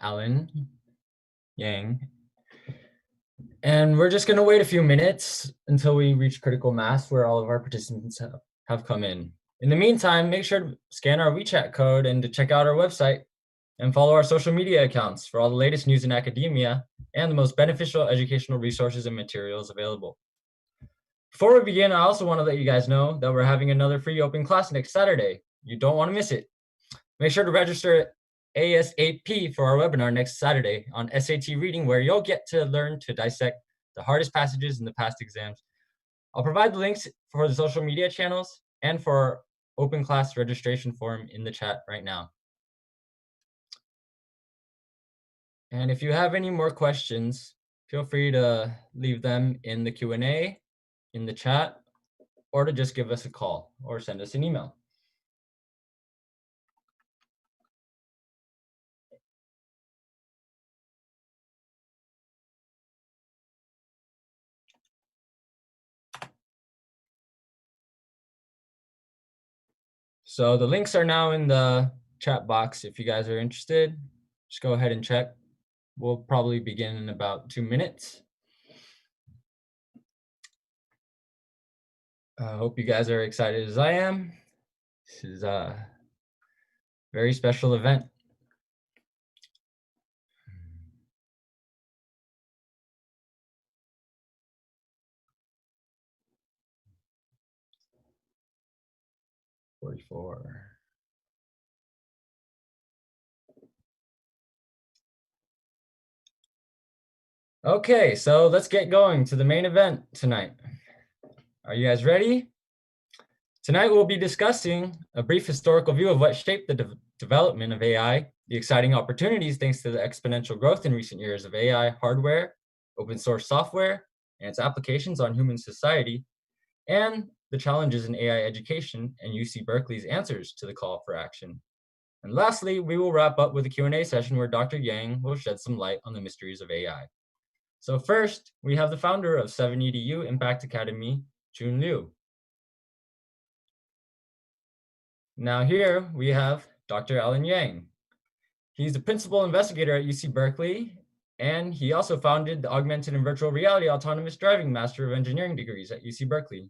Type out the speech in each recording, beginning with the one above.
Alan Yang. And we're just going to wait a few minutes until we reach critical mass where all of our participants have come in. In the meantime, make sure to scan our WeChat code and to check out our website and follow our social media accounts for all the latest news in academia and the most beneficial educational resources and materials available. Before we begin, I also want to let you guys know that we're having another free open class next Saturday. You don't want to miss it. Make sure to register ASAP for our webinar next Saturday on SAT reading, where you'll get to learn to dissect the hardest passages in the past exams. I'll provide the links for the social media channels and for our open class registration form in the chat right now. And if you have any more questions, feel free to leave them in the Q&A, in the chat, or to just give us a call or send us an email. So the links are now in the chat box. If you guys are interested, just go ahead and check. We'll probably begin in about 2 minutes. I hope you guys are excited as I am. This is a very special event. Okay, so let's get going to the main event tonight. Are you guys ready? Tonight we'll be discussing a brief historical view of what shaped the development of AI, the exciting opportunities thanks to the exponential growth in recent years of AI hardware, open source software, and its applications on human society, and the challenges in AI education and UC Berkeley's answers to the call for action. And lastly, we will wrap up with a Q&A session where Dr. Yang will shed some light on the mysteries of AI. So first, we have the founder of 7EDU Impact Academy, Jun Liu. Now here we have Dr. Alan Yang. He's the principal investigator at UC Berkeley, and he also founded the Augmented and Virtual Reality Autonomous Driving Master of Engineering degrees at UC Berkeley.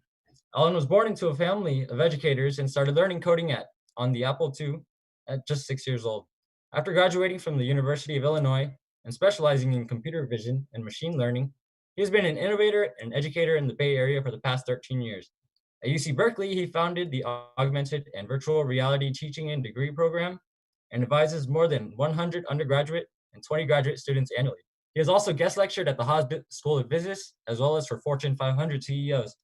Alan was born into a family of educators and started learning coding on the Apple II at just 6 years old. After graduating from the University of Illinois and specializing in computer vision and machine learning, he has been an innovator and educator in the Bay Area for the past 13 years. At UC Berkeley, he founded the Augmented and Virtual Reality Teaching and Degree Program and advises more than 100 undergraduate and 20 graduate students annually. He has also guest lectured at the Haas School of Business, as well as for Fortune 500 CEOs.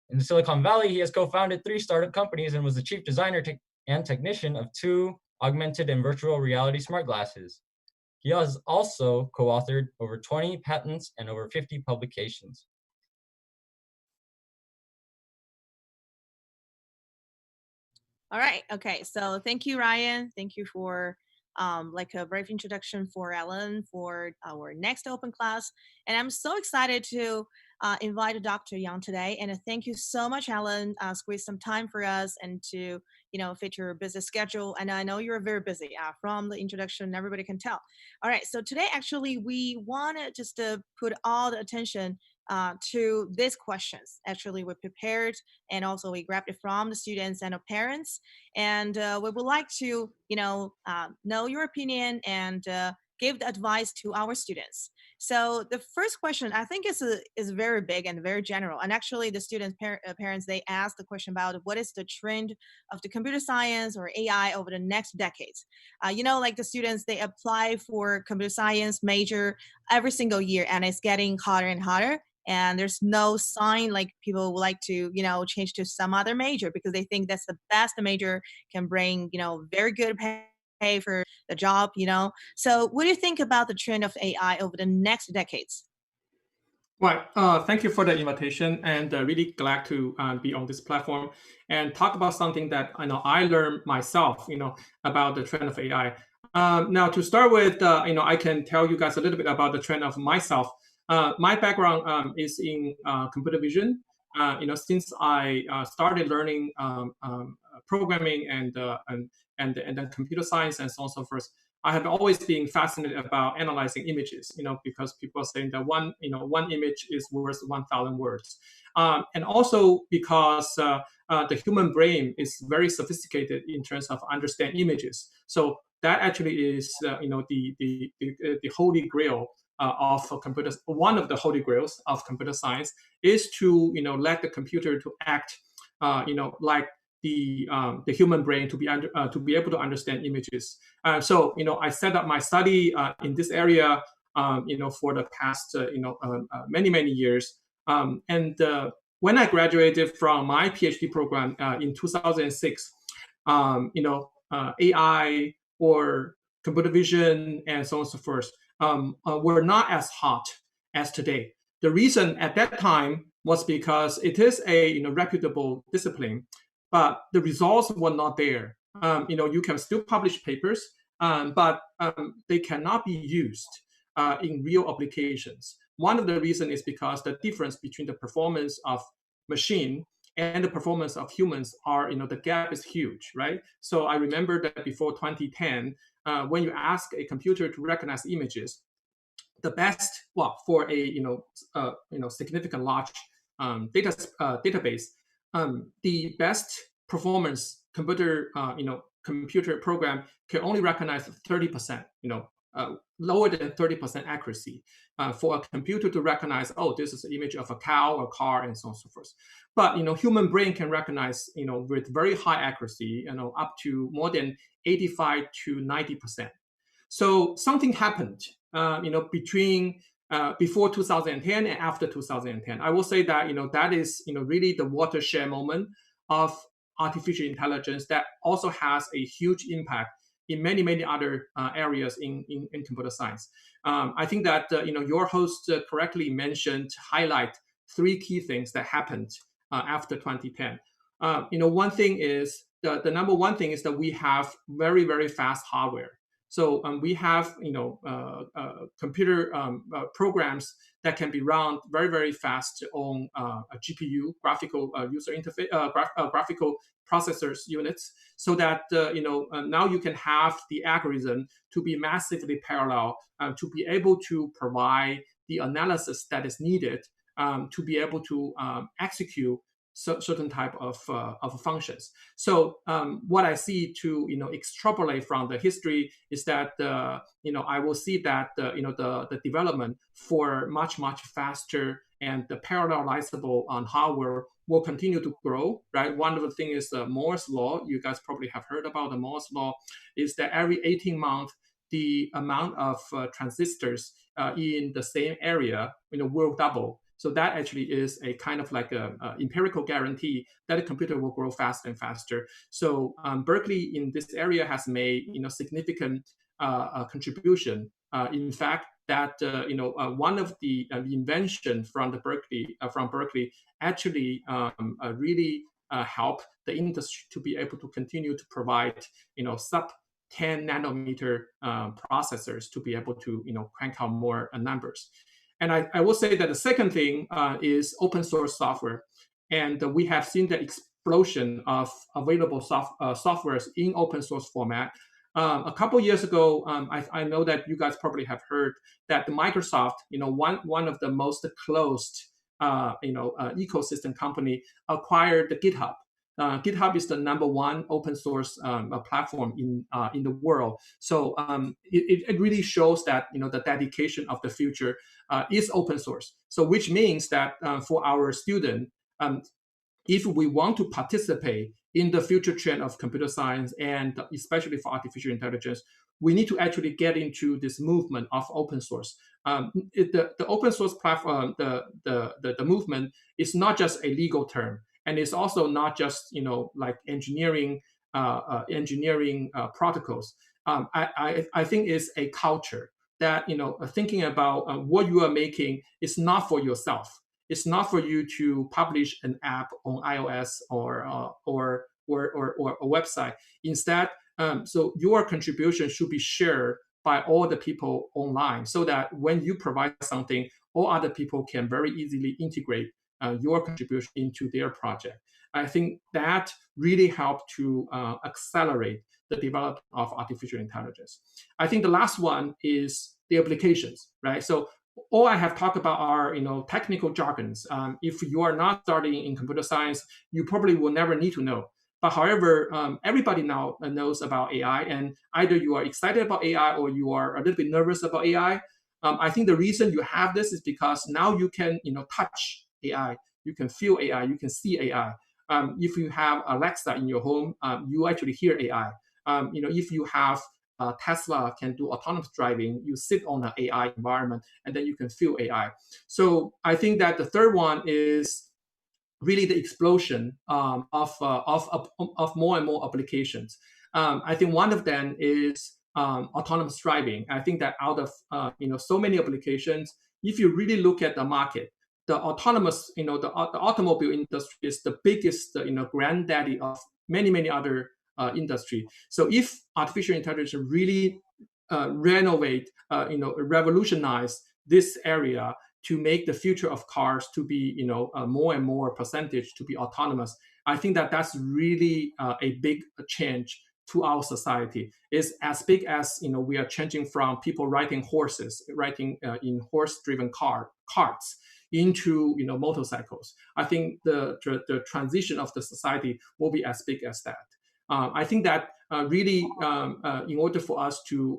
In the Silicon Valley, he has co-founded 3 startup companies and was the chief designer and technician of 2 augmented and virtual reality smart glasses. He has also co-authored over 20 patents and over 50 publications. All right. Okay. So thank you, Ryan. Thank you for like a brief introduction for Alan for our next open class. And I'm so excited to invite Dr. Yang today. And thank you so much, Alan, squeeze some time for us and to, fit your busy schedule. And I know you're very busy from the introduction, everybody can tell. All right. So today, actually, we wanted just to put all the attention to these questions. Actually, we prepared and also we grabbed it from the students and the parents. And we would like to, know your opinion and give the advice to our students. So the first question I think is very big and very general. And actually, the students' parents they asked the question about what is the trend of the computer science or AI over the next decades. Like the students they apply for computer science major every single year, and it's getting hotter and hotter. And there's no sign like people would like to change to some other major because they think that's the best major can bring very good pay for the job. So what do you think about the trend of AI over the next decades? Right. Thank you for the invitation, and really glad to be on this platform and talk about something that I learned myself, about the trend of AI. Now, to start with, I can tell you guys a little bit about the trend of myself. My background is in computer vision. Since I started learning programming and then computer science and so on and so forth, I have always been fascinated about analyzing images, because people are saying that one image is worth 1,000 words. And also because the human brain is very sophisticated in terms of understanding images. So that actually is, the holy grail of computers. One of the holy grails of computer science is to, let the computer to act, like the human brain to be able to understand images. So I set up my study in this area, for the past many years. And when I graduated from my PhD program in 2006, AI or computer vision and so on and so forth were not as hot as today. The reason at that time was because it is a reputable discipline, but the results were not there. You can still publish papers, but they cannot be used in real applications. One of the reasons is because the difference between the performance of machine and the performance of humans are, the gap is huge, right? So I remember that before 2010, when you ask a computer to recognize images, the best, well, for a significant large database, the best performance computer program can only recognize 30%, lower than 30% accuracy for a computer to recognize, oh, this is an image of a cow or car and so on and so forth. But human brain can recognize, with very high accuracy, up to more than 85 to 90%. So something happened, between before 2010 and after 2010. I will say that that is really the watershed moment of artificial intelligence that also has a huge impact in many other areas in computer science. I think that your host correctly highlight three key things that happened after 2010. One thing is the number one thing is that we have very fast hardware. So we have computer programs that can be run very fast on a GPU, graphical user interface, graphical processors units, so that now you can have the algorithm to be massively parallel, to be able to provide the analysis that is needed to be able to execute certain type of functions. So what I see to extrapolate from the history is that I will see that the development for much faster and the parallelizable on hardware will continue to grow, right? One of the things is Moore's law. You guys probably have heard about the Moore's law. Is that every 18 months the amount of transistors in the same area will double. So that actually is a kind of like a empirical guarantee that a computer will grow faster and faster. So Berkeley in this area has made significant contribution. In fact, that one of the invention from Berkeley actually really help the industry to be able to continue to provide sub 10 nanometer processors to be able to crank out more numbers. And I will say that the second thing is open source software. And we have seen the explosion of available softwares in open source format. A couple years ago, I know that you guys probably have heard that the Microsoft, one of the most closed, ecosystem company acquired the GitHub. GitHub is the number one open source platform in the world. So it really shows that the dedication of the future is open source. So which means that for our student, if we want to participate in the future trend of computer science and especially for artificial intelligence, we need to actually get into this movement of open source. The open source platform, the movement is not just a legal term. And it's also not just like engineering protocols. I think it's a culture that thinking about what you are making is not for yourself. It's not for you to publish an app on iOS or a website. Instead, so your contribution should be shared by all the people online, so that when you provide something, all other people can very easily integrate your contribution into their project. I think that really helped to accelerate the development of artificial intelligence. I think the last one is the applications, right? So all I have talked about are technical jargons. If you are not studying in computer science, you probably will never need to know. But however, everybody now knows about AI, and either you are excited about AI or you are a little bit nervous about AI. I think the reason you have this is because now you can touch AI, you can feel AI, you can see AI. If you have Alexa in your home, you actually hear AI. If you have Tesla can do autonomous driving, you sit on an AI environment and then you can feel AI. So I think that the third one is really the explosion of more and more applications. I think one of them is autonomous driving. I think that out of so many applications, if you really look at the market, the autonomous, the automobile industry is the biggest, granddaddy of many other industry. So if artificial intelligence really revolutionize this area to make the future of cars to be, more and more percentage to be autonomous, I think that that's really a big change to our society. Is as big as we are changing from people riding in horse-driven carts into motorcycles. I think the transition of the society will be as big as that. I think that really, in order for us to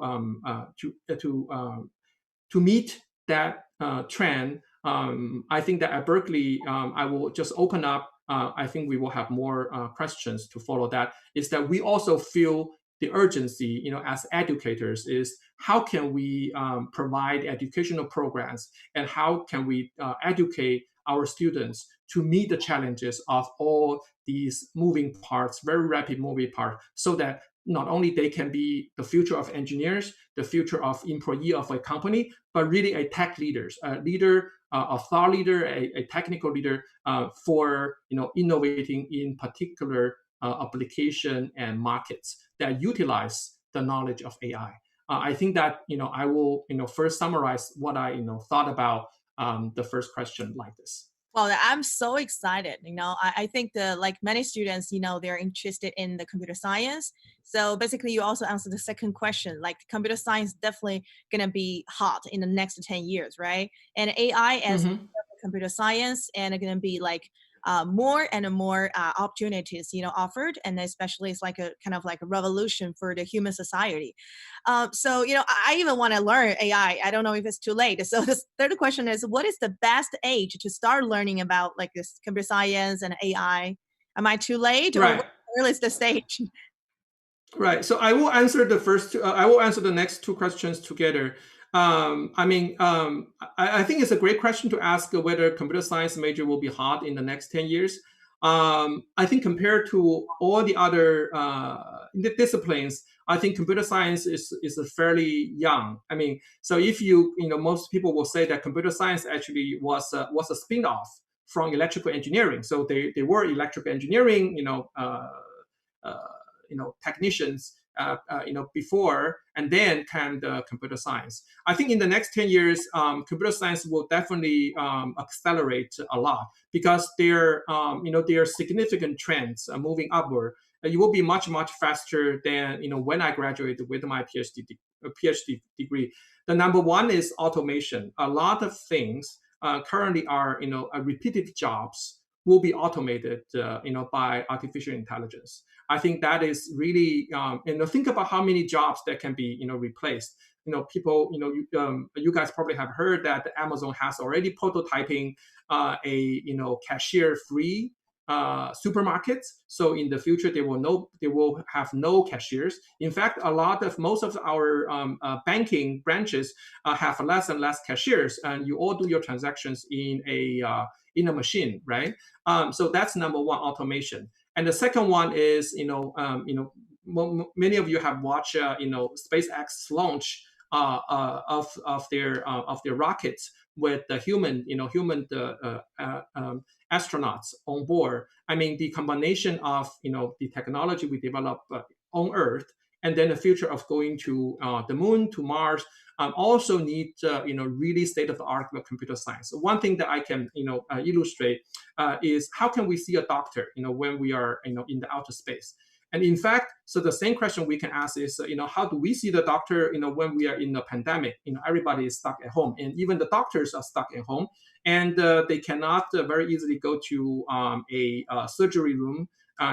meet that trend, I think that at Berkeley, I will just open up. I think we will have more questions to follow that. Is that we also feel the urgency, as educators, is how can we provide educational programs and how can we educate our students to meet the challenges of all these moving parts, very rapid moving parts, so that not only they can be the future of engineers, the future of employee of a company, but really a tech leaders, a leader, a thought leader, a technical leader for innovating in particular application and markets that utilize the knowledge of AI. I think that I will first summarize what I thought about the first question like this. Well, I'm so excited. I think like many students, they're interested in the computer science. So basically, you also answered the second question. Like computer science definitely gonna be hot in the next 10 years, right? And AI as Mm-hmm. computer science and gonna be like more and more opportunities offered, and especially it's like a kind of like a revolution for the human society. So I even want to learn AI. I don't know if it's too late. So the third question is, what is the best age to start learning about like this computer science and AI? Am I too late, or Right. where is the stage? Right. So I will answer the first two, I will answer the next two questions together. I think it's a great question to ask whether computer science major will be hot in the next 10 years. I think compared to all the other disciplines, I think computer science is fairly young. So if most people will say that computer science actually was a spin-off from electrical engineering. So they were electrical engineering, technicians, before, and then came the computer science. I think in the next 10 years, computer science will definitely accelerate a lot because there are significant trends moving upward. It will be much faster than when I graduated with my PhD degree. The number one is automation. A lot of things currently are repetitive jobs will be automated by artificial intelligence. I think that is really, think about how many jobs that can be, replaced. People, you guys probably have heard that Amazon has already prototyping a, cashier-free supermarkets. So in the future, they will have no cashiers. In fact, most of our banking branches have less and less cashiers, and you all do your transactions in a machine, right? So that's number one, automation. And the second one is, many of you have watched, SpaceX launch of their rockets with the human astronauts on board. The combination of the technology we develop on Earth, and then the future of going to the moon, to Mars, also need really state-of-the-art computer science. So one thing that I can illustrate is how can we see a doctor when we are in the outer space. And in fact, so the same question we can ask is, how do we see the doctor, when we are in a pandemic? Everybody is stuck at home, and even the doctors are stuck at home, and they cannot very easily go to a surgery room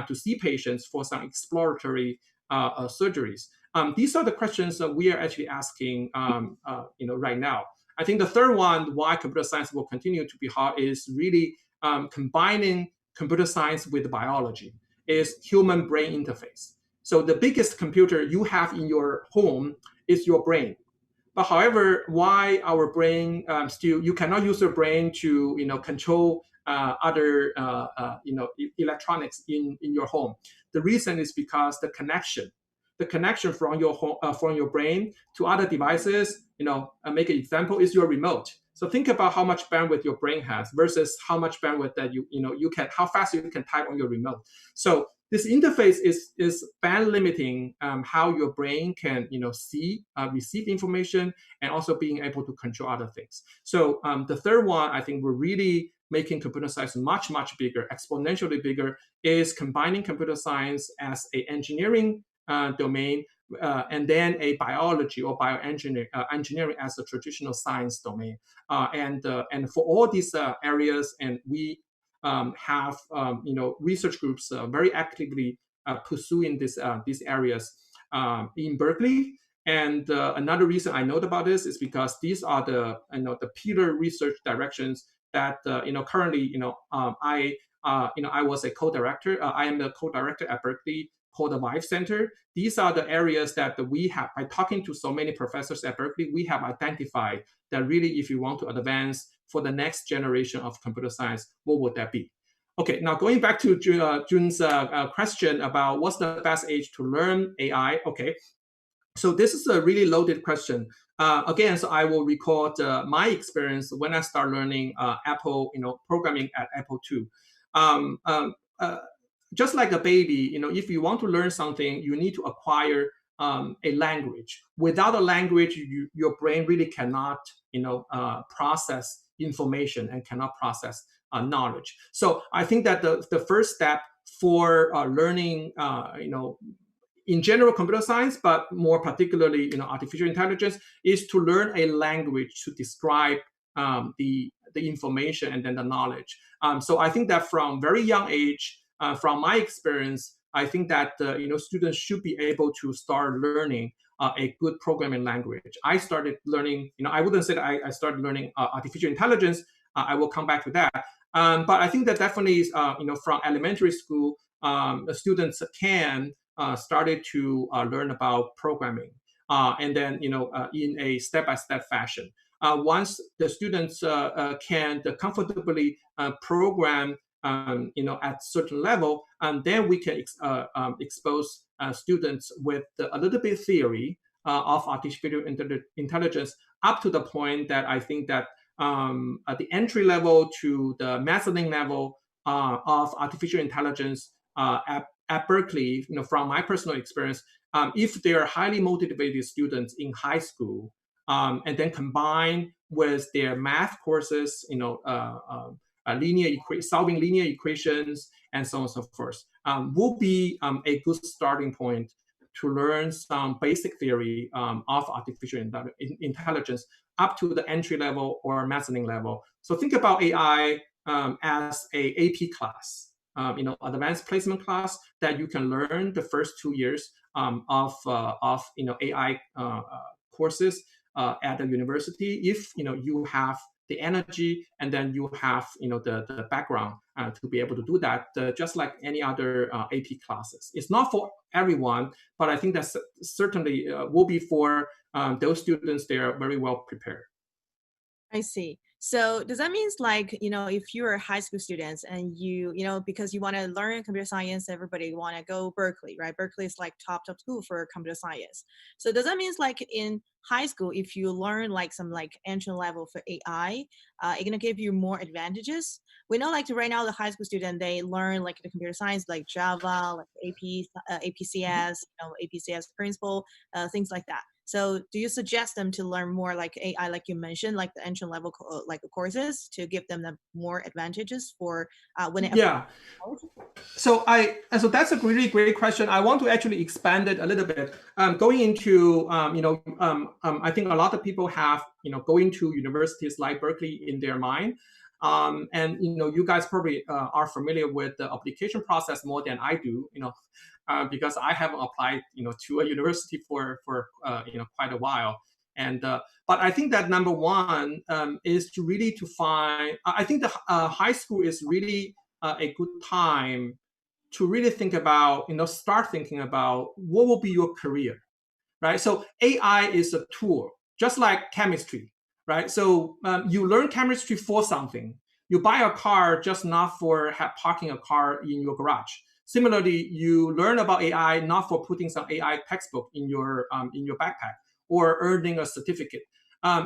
to see patients for some exploratory surgeries. These are the questions that we are actually asking, right now. I think the third one, why computer science will continue to be hard, is really combining computer science with biology, is human brain interface. So the biggest computer you have in your home is your brain. But however, why our brain still, you cannot use your brain to control other electronics in your home. The reason is because the connection from your home, from your brain to other devices. Make an example, is your remote. So think about how much bandwidth your brain has versus how much bandwidth that you can, how fast you can type on your remote. So this interface is band limiting how your brain can see, receive information, and also being able to control other things. So the third one, I think we're really making computer science much, much bigger, exponentially bigger, is combining computer science as a engineering domain, and then a biology or bioengineering engineering as a traditional science domain. And for all these areas, and we have research groups very actively pursuing these areas in Berkeley. And another reason I know about this is because these are the pillar research directions that currently I was a co-director. I am the co-director at Berkeley called the Vive Center. These are the areas that we have, by talking to so many professors at Berkeley, we have identified that really, if you want to advance for the next generation of computer science, what would that be? Okay, now going back to Jun's question about what's the best age to learn AI. Okay, so this is a really loaded question. Again, so I will record my experience when I start learning Apple, programming at Apple II. Um, um, uh, just like a baby, if you want to learn something, you need to acquire a language. Without a language, your brain really cannot, process information and cannot process knowledge. So I think that the first step for learning, in general computer science, but more particularly artificial intelligence, is to learn a language to describe the information and then the knowledge. So I think that from very young age, from my experience, I think that students should be able to start learning a good programming language. I started learning, I wouldn't say that I started learning artificial intelligence. I will come back to that. But I think that definitely is, from elementary school, the students can started to learn about programming, and then in a step-by-step fashion. Once the students can comfortably program, at certain level, and then we can expose students with a little bit theory of artificial intelligence, up to the point that I think that at the entry level to the mezzanine level of artificial intelligence at Berkeley, from my personal experience, if they are highly motivated students in high school, and then combined with their math courses, solving linear equations, and so on and so forth, will be a good starting point to learn some basic theory of artificial intelligence up to the entry level or mezzanine level. So think about AI as a AP class, advanced placement class that you can learn the first 2 years of AI courses at the university, if you have the energy, and then you have the background to be able to do that, just like any other AP classes. It's not for everyone, but I think that certainly will be for those students. They are very well prepared. I see. So does that mean like, if you're high school students and because you want to learn computer science, everybody want to go Berkeley, right? Berkeley is like top school for computer science. So does that mean like in high school, if you learn like some like entry level for AI, it's going to give you more advantages? We know like right now the high school student, they learn like the computer science, like Java, like APCS, APCS principle, things like that. So do you suggest them to learn more like AI, like you mentioned, like the entry level like courses to give them the more advantages for when they apply Yeah. college? So that's a really great question. I want to actually expand it a little bit. Going into I think a lot of people have going to universities like Berkeley in their mind, and you guys probably are familiar with the application process more than I do. Because I haven't applied to a university for quite a while. And but I think that number one is to really to find. I think the high school is really a good time to really think about, start thinking about what will be your career, right? So AI is a tool, just like chemistry, right? So you learn chemistry for something. You buy a car just not for parking a car in your garage. Similarly, you learn about AI not for putting some AI textbook in your backpack or earning a certificate.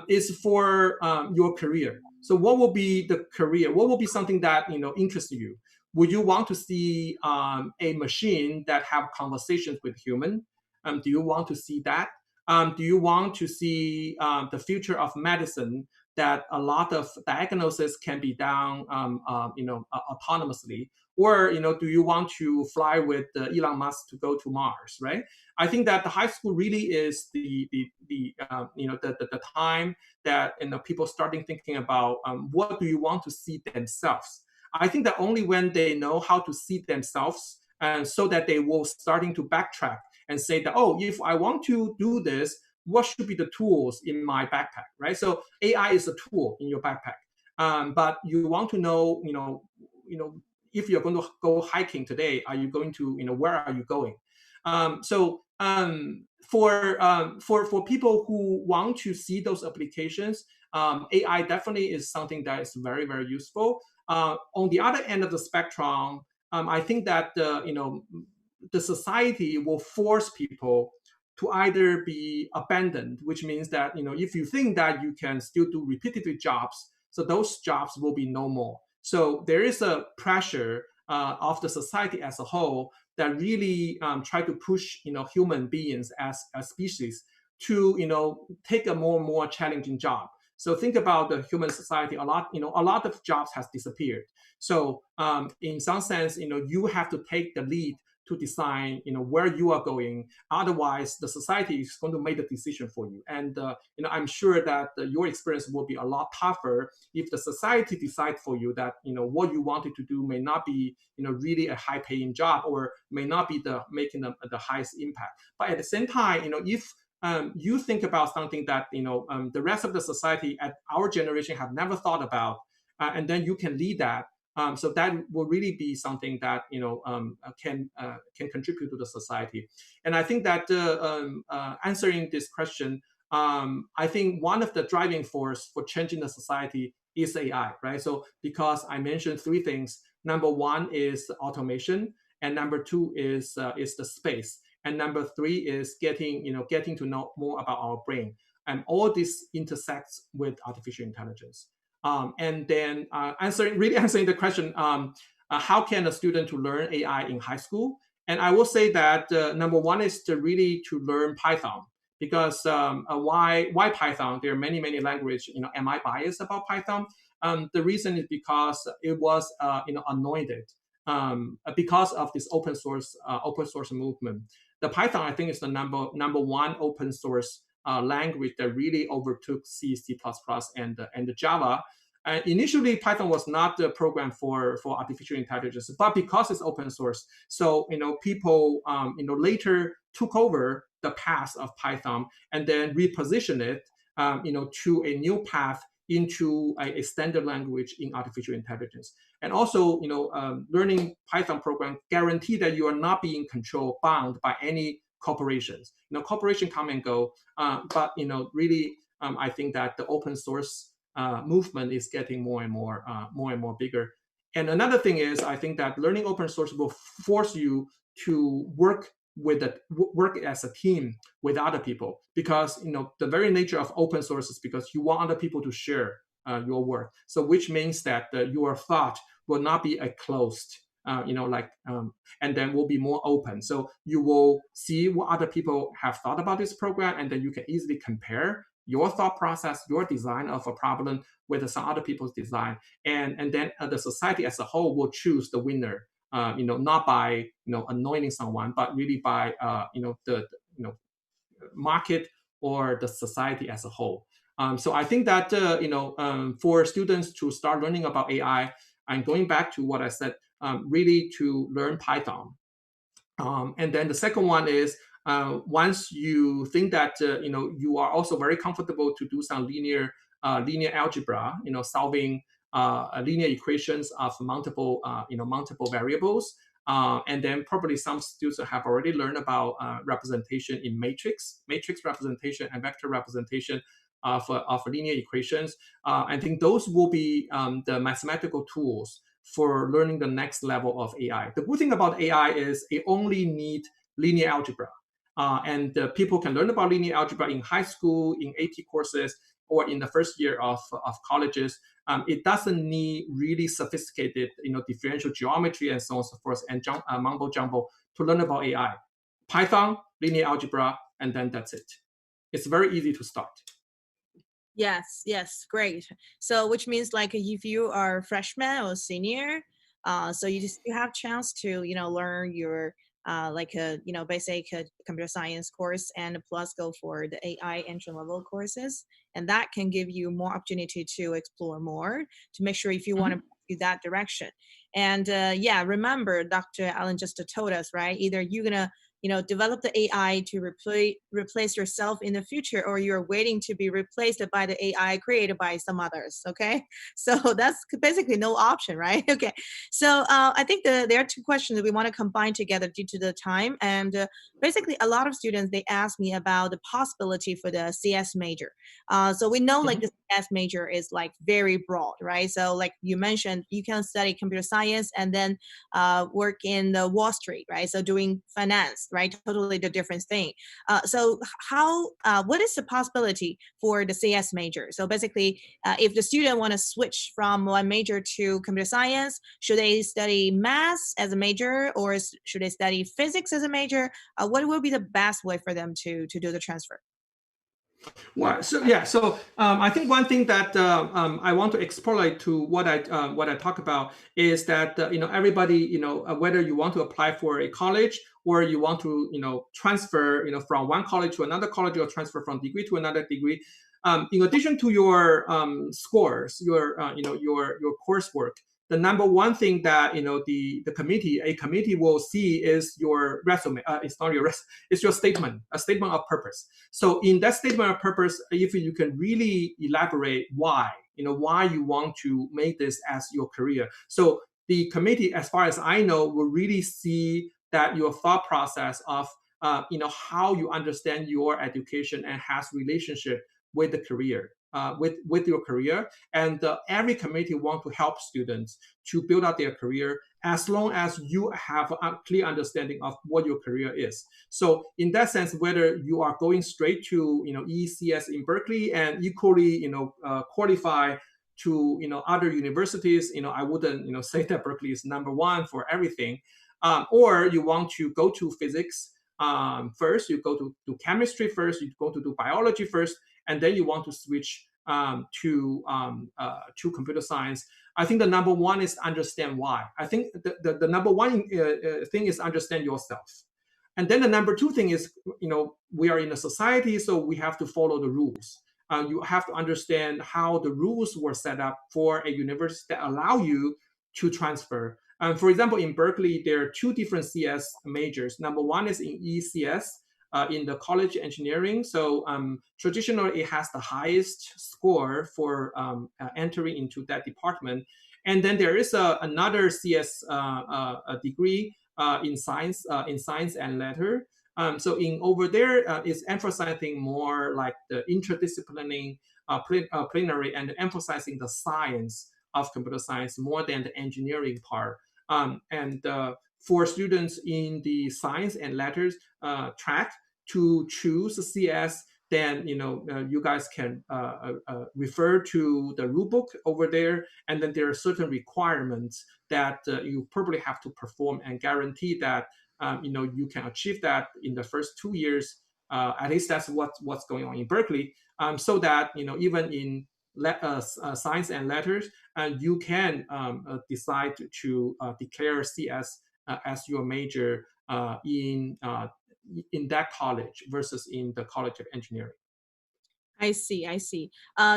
It's for your career. So what will be the career? What will be something that interests you? Would you want to see a machine that have conversations with human? Do you want to see that? Do you want to see the future of medicine, that a lot of diagnosis can be done autonomously? Or do you want to fly with Elon Musk to go to Mars, right? I think that the high school really is the time that people starting thinking about what do you want to see themselves. I think that only when they know how to see themselves, and so that they will starting to backtrack and say that, oh, if I want to do this, what should be the tools in my backpack, right? So AI is a tool in your backpack, but you want to know, if you're going to go hiking today, are you going to, where are you going? For people who want to see those applications, AI definitely is something that is very, very useful. On the other end of the spectrum, I think that the society will force people to either be abandoned, which means that if you think that you can still do repetitive jobs, so those jobs will be no more. So there is a pressure of the society as a whole that really try to push human beings as a species to take a more and more challenging job. So think about the human society. A lot of jobs has disappeared. So in some sense, you have to take the lead to decide, where you are going. Otherwise, the society is going to make the decision for you. And I'm sure that your experience will be a lot tougher if the society decides for you that what you wanted to do may not be really a high-paying job, or may not be making the highest impact. But at the same time, if you think about something that the rest of the society at our generation have never thought about, and then you can lead that. So that will really be something that can contribute to the society. And I think that answering this question, I think one of the driving force for changing the society is AI, right? So because I mentioned three things. Number one is automation, and number two is the space, and number three is getting to know more about our brain. And all this intersects with artificial intelligence. And then answering the question, how can a student to learn AI in high school? And I will say that number one is to really to learn Python, because why Python? There are many languages. Am I biased about Python? The reason is because it was anointed because of this open source movement. The Python, I think, is the number one open source language that really overtook C, C++, and the Java. Initially, Python was not the program for artificial intelligence, but because it's open source, so people later took over the path of Python and then repositioned it to a new path into a standard language in artificial intelligence. And also, learning Python program guarantee that you are not being bound by any corporations. Corporations come and go, but really, I think that the open source movement is getting more and more bigger. And another thing is, I think that learning open source will force you to work as a team with other people, because the very nature of open source is because you want other people to share your work. So which means that your thought will not be a closed and then we'll be more open. So you will see what other people have thought about this program, and then you can easily compare your thought process, your design of a problem with some other people's design, and then the society as a whole will choose the winner. Not by anointing someone, but really by the market or the society as a whole. So I think that for students to start learning about AI, and going back to what I said, really to learn Python. And then the second one is once you think that you are also very comfortable to do some linear algebra, solving linear equations of multiple variables. And then probably some students have already learned about representation in matrix representation and vector representation of linear equations. I think those will be the mathematical tools for learning the next level of AI. The good thing about AI is it only needs linear algebra. And people can learn about linear algebra in high school, in AP courses, or in the first year of colleges. It doesn't need really sophisticated, differential geometry and so on and so forth, and mumbo jumbo to learn about AI. Python, linear algebra, and then that's it. It's very easy to start. Yes, great. So which means like if you are a freshman or senior, so you have chance to learn your basic computer science course, and plus go for the AI entry level courses, and that can give you more opportunity to explore more, to make sure if you want to do that direction. And remember, Dr. Allen just told us, right? Either you're gonna develop the AI to replace yourself in the future, or you're waiting to be replaced by the AI created by some others. Okay, so that's basically no option, right? Okay, so I think there are two questions that we want to combine together due to the time, and basically a lot of students, they ask me about the possibility for the CS major. So we know like the CS major is like very broad, right? So like you mentioned, you can study computer science and then work in the Wall Street, right? So doing finance, right? Totally the different thing. So what is the possibility for the CS major? So basically, if the student want to switch from one major to computer science, should they study math as a major, or should they study physics as a major? What will be the best way for them to do the transfer? Well, so I think one thing that I want to exploit to what I talk about is that everybody, whether you want to apply for a college, or you want to transfer from one college to another college, or transfer from degree to another degree, in addition to your scores, your coursework, the number one thing that a committee will see is your resume. It's not your resume, it's your statement, a statement of purpose. So in that statement of purpose, if you can really elaborate why you want to make this as your career. So the committee, as far as I know, will really see that your thought process of how you understand your education and has relationship with the career, with your career. And every committee want to help students to build out their career, as long as you have a clear understanding of what your career is. So in that sense, whether you are going straight to ECS in Berkeley and equally qualify to other universities, I wouldn't say that Berkeley is number one for everything, or you want to go to physics first, you go to chemistry first, you go to do biology first, and then you want to switch to computer science. I think the number one is understand why. I think the number one thing is understand yourself. And then the number two thing is, we are in a society, so we have to follow the rules. You have to understand how the rules were set up for a university that allow you to transfer. For example, in Berkeley, there are two different CS majors. Number one is in ECS, in the college engineering. So traditionally, it has the highest score for entering into that department. And then there is another CS degree in science and letter. So in over there is emphasizing more like the interdisciplinary, plenary, and emphasizing the science of computer science more than the engineering part. And for students in the science and letters track to choose CS, then you guys can refer to the rulebook over there, and then there are certain requirements that you probably have to perform and guarantee that you can achieve that in the first 2 years. At least that's what's going on in Berkeley, so that even in science and letters, you can decide to declare CS as your major in that college versus in the College of Engineering. I see, I see.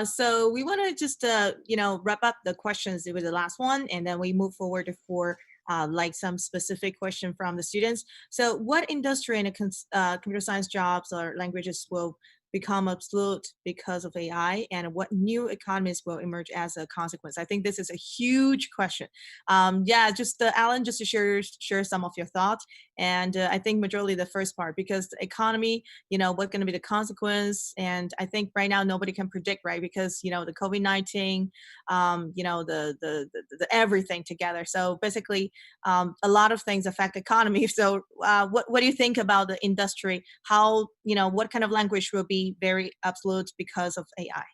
So we want to just, wrap up the questions with the last one, and then we move forward for like some specific question from the students. So what industry and computer science jobs or languages will become obsolete because of AI, and what new economies will emerge as a consequence? I think this is a huge question. Yeah, just Alan, just to share some of your thoughts. And I think majority the first part, because the economy, what's going to be the consequence. And I think right now nobody can predict, right? Because the COVID-19, the everything together. So basically, a lot of things affect the economy. So what do you think about the industry? How, what kind of language will be very obsolete because of AI?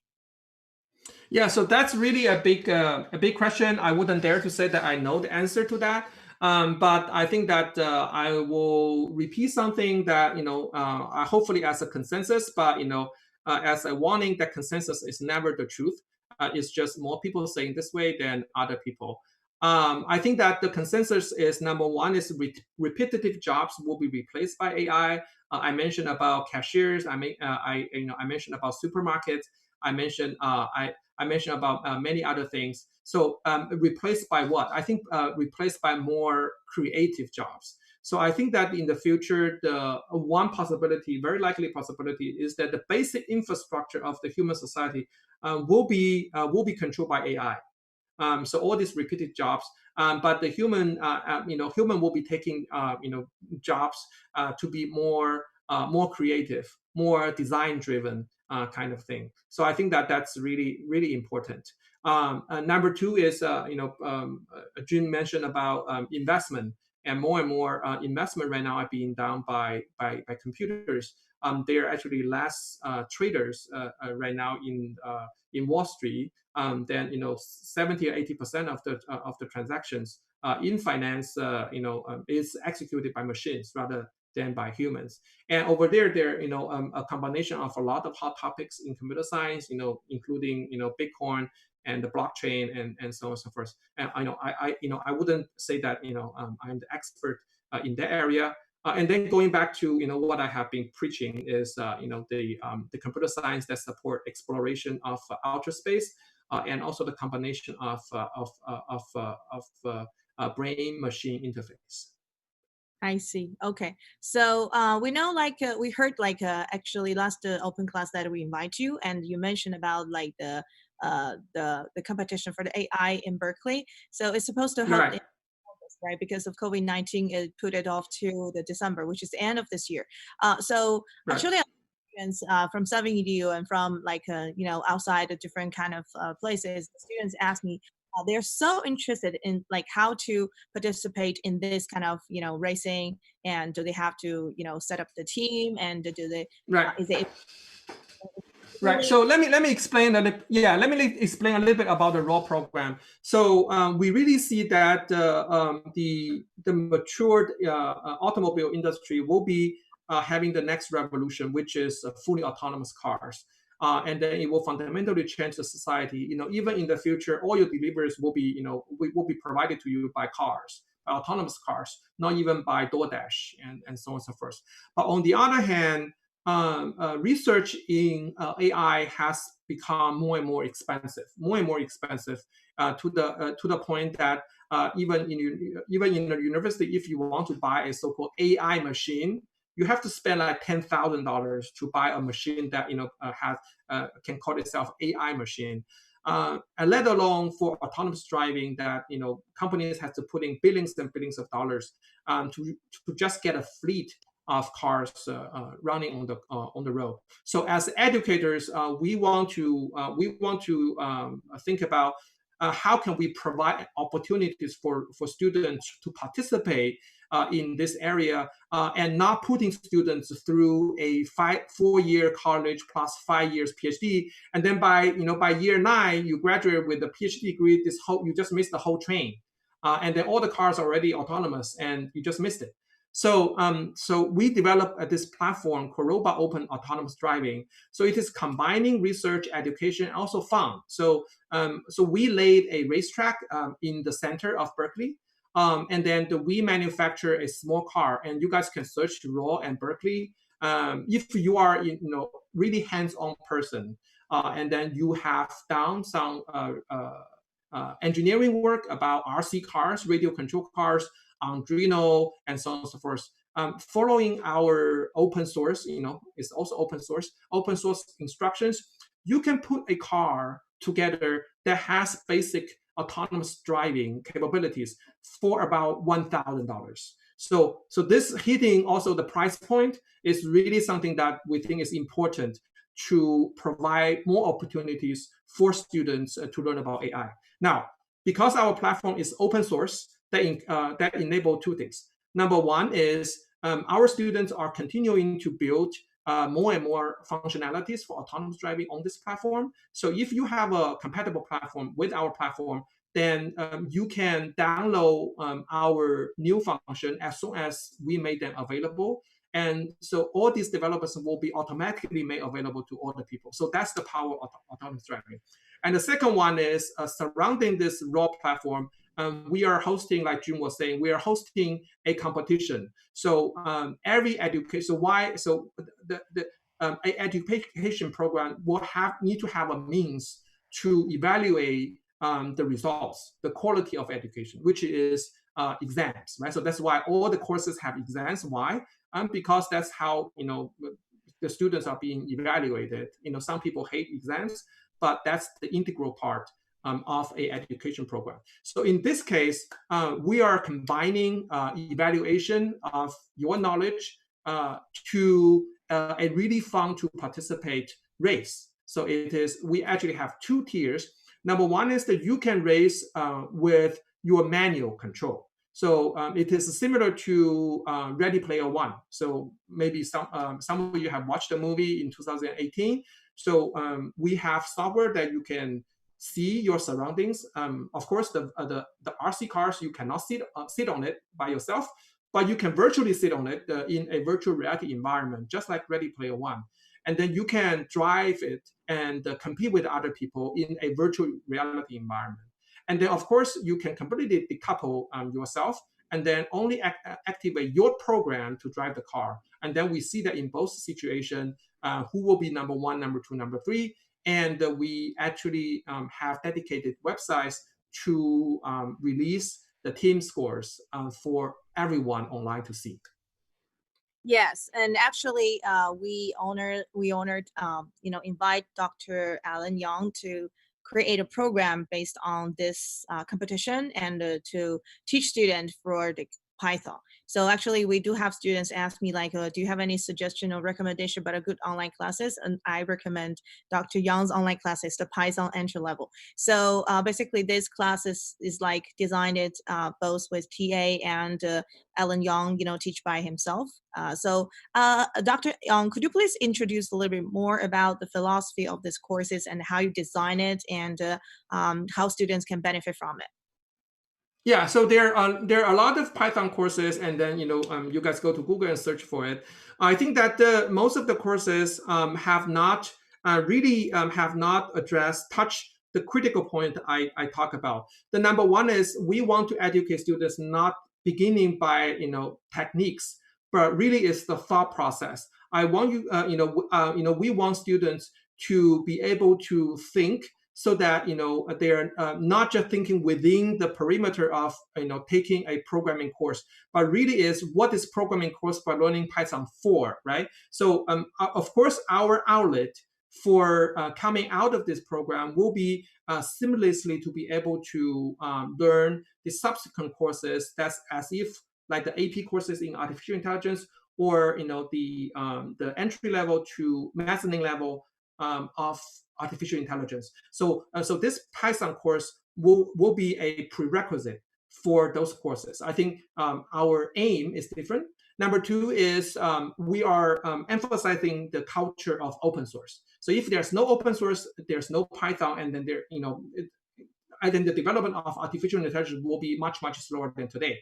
Yeah, so that's really a big question. I wouldn't dare to say that I know the answer to that. But I think that I will repeat something that hopefully as a consensus, but as a warning that consensus is never the truth. It's just more people saying this way than other people. I think that the consensus is number one is repetitive jobs will be replaced by AI. I mentioned about cashiers. I mentioned about supermarkets. I mentioned I mentioned about many other things. So replaced by what? I think replaced by more creative jobs. So I think that in the future, the one possibility, very likely possibility, is that the basic infrastructure of the human society will be controlled by AI. So all these repeated jobs, but the human will be taking jobs to be more creative, more design driven kind of thing. So I think that that's really important. Number two is Jun mentioned about investment, and more investment right now are being done by computers. There are actually less traders right now in Wall Street. Then 70 or 80% of the transactions in finance is executed by machines rather than by humans. And over there a combination of a lot of hot topics in computer science, including Bitcoin and the blockchain and so on and so forth. And I wouldn't say that I'm the expert in that area. And then going back to what I have been preaching is the computer science that support exploration of outer space, and also the combination of brain machine interface. I see. Okay. So we know, like we heard, like actually last open class that we invite you, and you mentioned about like the competition for the AI in Berkeley. So it's supposed to help, Right. right? Because of COVID-19, it put it off to the December, which is the end of this year. So Right. actually, students from Southern EDU and from like outside the different kind of places, the students ask me. They're so interested in like how to participate in this kind of racing, and do they have to set up the team, and do they Right. is it Right. really? So let me explain a little. Yeah, let me explain a little bit about the raw program. So we really see that the matured automobile industry will be having the next revolution, which is fully autonomous cars. And then it will fundamentally change the society. Even in the future, all your deliveries will be, will be provided to you by cars, by autonomous cars, not even by DoorDash and so on and so forth. But on the other hand, research in AI has become more and more expensive, to the point that even in a university, if you want to buy a so-called AI machine, you have to spend like $10,000 to buy a machine that has can call itself AI machine. And let alone for autonomous driving, that companies have to put in billions and billions of dollars to just get a fleet of cars running on the road. So as educators, we want to think about how can we provide opportunities for students to participate in this area, and not putting students through a 4-year college plus 5 years PhD, and then by year 9 you graduate with a PhD degree. You just missed the whole train, and then all the cars are already autonomous, and you just missed it. So we developed this platform called Robot Open Autonomous Driving. So it is combining research, education, also fun. So we laid a racetrack in the center of Berkeley, and then we manufacture a small car, and you guys can search raw and Berkeley. If you are really hands-on person, and then you have done some engineering work about RC cars, radio control cars, Arduino, and so on and so forth. Following our open source, it's also open source instructions, you can put a car together that has basic autonomous driving capabilities for about $1,000. So this hitting also the price point is really something that we think is important to provide more opportunities for students to learn about AI. Now, because our platform is open source, that enable two things. Number one is our students are continuing to build more and more functionalities for autonomous driving on this platform. So if you have a compatible platform with our platform, then you can download our new function as soon as we make them available. And so all these developers will be automatically made available to all the people. So that's the power of autonomous driving. And the second one is surrounding this raw platform, we are hosting, like June was saying, we are hosting a competition. So every education, a education program will need to have a means to evaluate the results, the quality of education, which is exams, right? So that's why all the courses have exams. Why? Because that's how the students are being evaluated. Some people hate exams, but that's the integral part of a education program. So in this case, we are combining evaluation of your knowledge to a really fun to participate race. So we actually have two tiers. Number one is that you can race with your manual control. So it is similar to Ready Player One. So maybe some of you have watched the movie in 2018. So we have software that you can see your surroundings. Of course, the RC cars, you cannot sit on it by yourself, but you can virtually sit on it in a virtual reality environment, just like Ready Player One. And then you can drive it and compete with other people in a virtual reality environment. And then, of course, you can completely decouple yourself and then only activate your program to drive the car. And then we see that in both situations, who will be number one, number two, number three. And we actually have dedicated websites to release the team scores for everyone online to see. Yes, and actually, we honored, invite Dr. Alan Young to create a program based on this competition and to teach students for the Python. So actually, we do have students ask me like, do you have any suggestion or recommendation about a good online classes? And I recommend Dr. Young's online classes, the Python entry level. So basically, this class is like designed both with TA and Alan Young, teach by himself. So Dr. Young, could you please introduce a little bit more about the philosophy of these courses and how you design it and how students can benefit from it? Yeah, so there are a lot of Python courses, and then you guys go to Google and search for it. I think that most of the courses have not touched the critical point I talk about. The number one is we want to educate students not beginning by techniques, but really it's the thought process. I want we want students to be able to think so that they're not just thinking within the perimeter of taking a programming course, but really is what is programming course for learning Python for, right? So of course our outlet for coming out of this program will be seamlessly to be able to learn the subsequent courses. That's as if like the AP courses in artificial intelligence or the entry level to mezzanine level of artificial intelligence. So this Python course will be a prerequisite for those courses. I think our aim is different. Number two is we are emphasizing the culture of open source. So if there's no open source, there's no Python, and then I think the development of artificial intelligence will be much, much slower than today.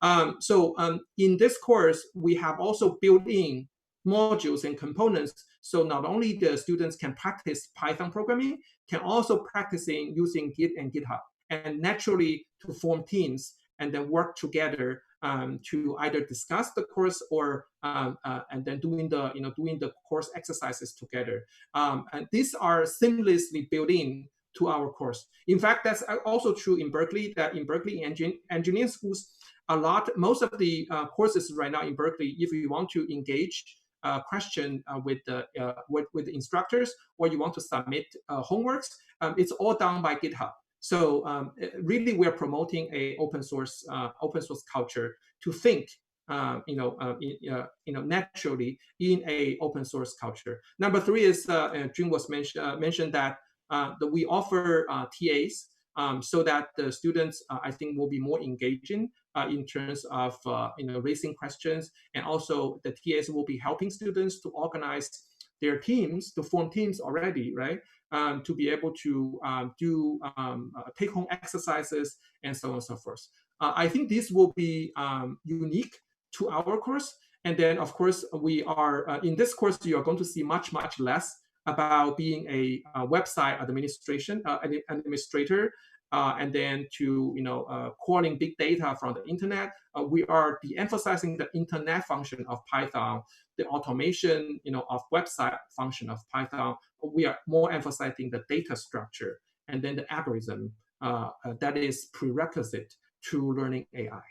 In this course, we have also built in modules and components. So not only the students can practice Python programming, can also practicing using Git and GitHub, and naturally to form teams and then work together to either discuss the course or and then doing the course exercises together. And these are seamlessly built in to our course. In fact, that's also true in Berkeley. That in Berkeley engineering schools, most of the courses right now in Berkeley, if you want to engage question with the instructors, or you want to submit homeworks, it's all done by GitHub. So really, we're promoting a open source culture to think, naturally in a open source culture. Number three is Jun was mentioned that we offer TAs so that the students, I think, will be more engaging in terms of raising questions, and also the TAs will be helping students to organize their teams, to form teams already, right? To be able to do take-home exercises and so on and so forth. I think this will be unique to our course. And then, of course, we are in this course, you are going to see much, much less about being a website administrator, and then to calling big data from the internet. We are de-emphasizing the internet function of Python, the automation of website function of Python. We are more emphasizing the data structure and then the algorithm that is prerequisite to learning AI.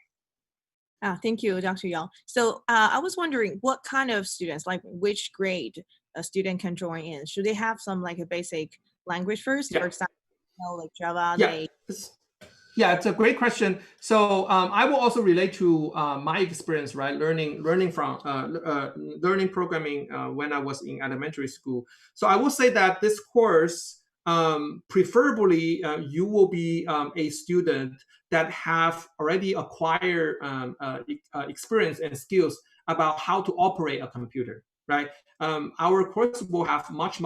Thank you, Dr. Yao. So I was wondering what kind of students, like which grade a student can join in? Should they have some like a basic language first, Yeah. for example, like Java? Yeah, it's a great question. So I will also relate to my experience, right? Learning programming when I was in elementary school. So I will say that this course, preferably, you will be a student that have already acquired experience and skills about how to operate a computer, right? Our course will have much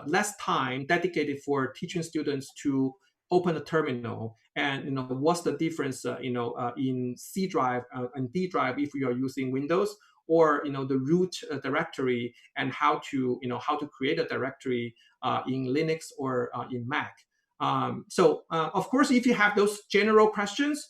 less time dedicated for teaching students to open a terminal, and what's the difference in C drive and D drive if you are using Windows, or the root directory, and how to create a directory in Linux or in Mac. So of course, if you have those general questions,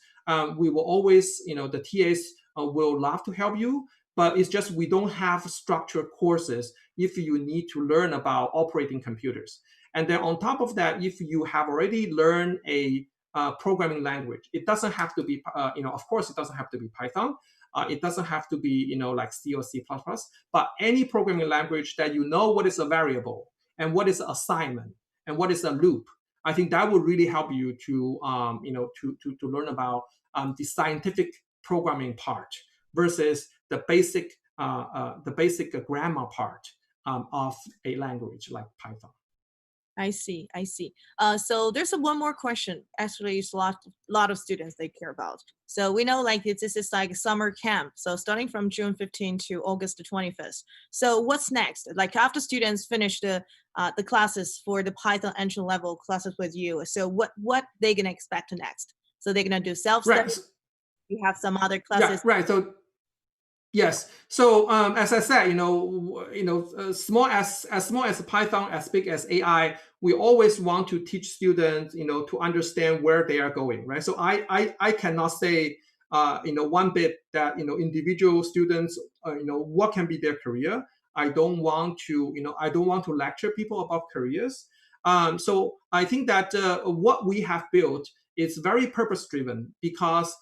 we will always, the TAs will love to help you, but it's just we don't have structured courses if you need to learn about operating computers. And then on top of that, if you have already learned a programming language, it doesn't have to be, of course, it doesn't have to be Python. It doesn't have to be, like C or C++, but any programming language that what is a variable and what is an assignment and what is a loop. I think that will really help you to, to learn about the scientific programming part versus the basic grammar part of a language like Python. I see. So there's one more question. Actually, it's a lot of students they care about. So we know like this is like summer camp. So starting from June 15 to August the 25th. So what's next? Like after students finish the classes for the Python entry level classes with you. So what they gonna expect next? So they're gonna do self-study. Right. You have some other classes. Yeah, right. So yes. So as I said, small as Python, as big as AI, we always want to teach students, to understand where they are going, right? So I cannot say, one bit that individual students, what can be their career. I don't want to lecture people about careers. So I think that what we have built is very purpose driven, because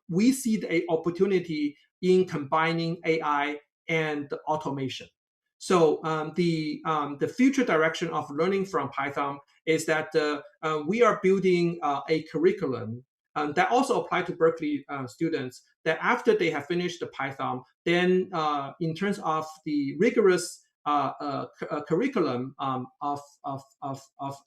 we see the opportunity in combining AI and automation. So the future direction of learning from Python is that we are building a curriculum that also apply to Berkeley students, that after they have finished the Python, then in terms of the rigorous curriculum of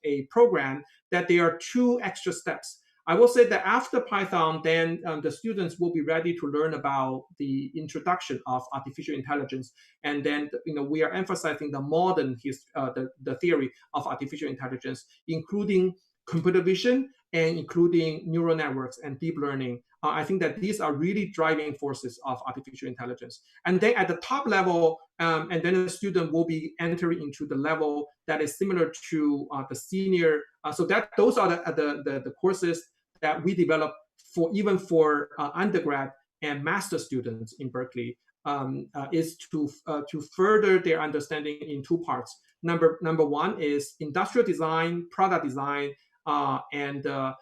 a program, that there are 2 extra steps. I will say that after Python, then the students will be ready to learn about the introduction of artificial intelligence, and then we are emphasizing the modern the theory of artificial intelligence, including computer vision and including neural networks and deep learning. I think that these are really driving forces of artificial intelligence. And then at the top level, and then the student will be entering into the level that is similar to the senior. So that those are the courses that we develop even for undergrad and master students in Berkeley, is to further their understanding in 2 parts. Number 1 is industrial design, product design, and the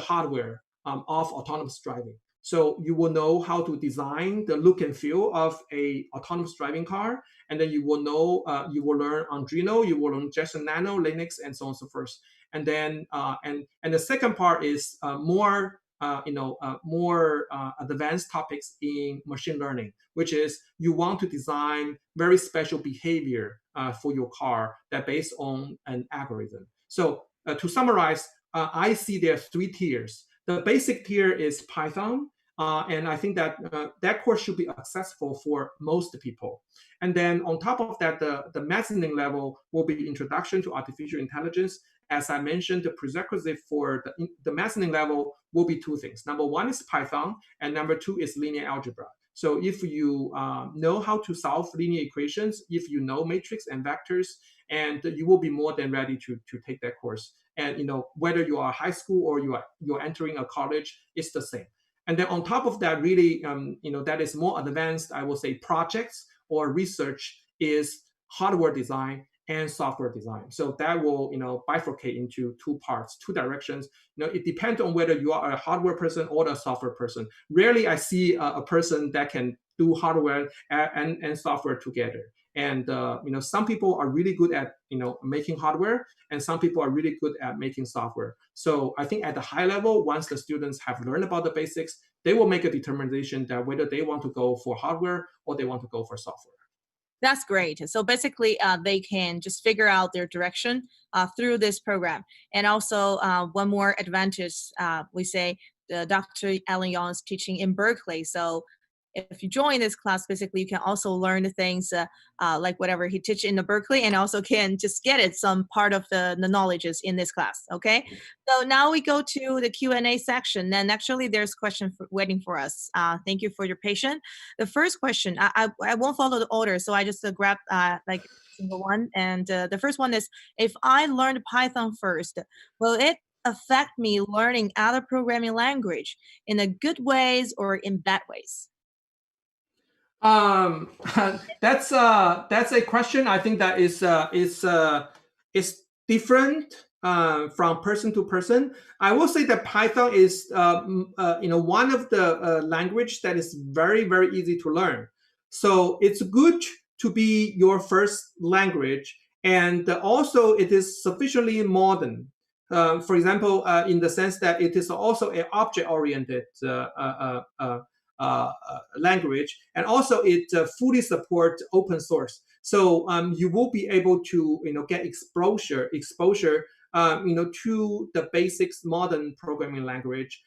hardware of autonomous driving. So you will know how to design the look and feel of a autonomous driving car, and then you will know, you will learn Arduino, you will learn JSON Nano, Linux, and so on and so forth. And then and the second part is more advanced topics in machine learning, which is you want to design very special behavior for your car that based on an algorithm. So to summarize, I see there are 3 tiers. The basic tier is Python, and I think that that course should be accessible for most people. And then on top of that, the mezzanine level will be introduction to artificial intelligence. As I mentioned, the prerequisite for the mezzanine level will be 2 things. Number 1 is Python, and number 2 is linear algebra. So if you know how to solve linear equations, if you know matrix and vectors, and you will be more than ready to take that course. And whether you are high school or you're entering a college, it's the same. And then on top of that, really, that is more advanced, I will say, projects or research is hardware design and software design. So that will, bifurcate into 2 parts, 2 directions. It depends on whether you are a hardware person or a software person. Rarely I see a person that can do hardware and software together. And some people are really good at making hardware, and some people are really good at making software. So I think at the high level, once the students have learned about the basics, they will make a determination that whether they want to go for hardware or they want to go for software. That's great. So basically, they can just figure out their direction through this program. And also, one more advantage, we say Dr. Alan Yang is teaching in Berkeley. So if you join this class, basically, you can also learn the things like whatever he teaches in the Berkeley, and also can just get it, some part of the knowledges in this class. Okay. So now we go to the Q&A section. And actually, there's a question waiting for us. Thank you for your patience. The first question, I won't follow the order, so I just grab like single one. And the first one is, if I learned Python first, will it affect me learning other programming language in a good ways or in bad ways? That's a question. I think that is different from person to person. I will say that Python is one of the language that is very, very easy to learn. So it's good to be your first language, and also it is sufficiently modern. For example, in the sense that it is also an object-oriented language, and also it fully supports open source. So you will be able to get exposure to the basics modern programming language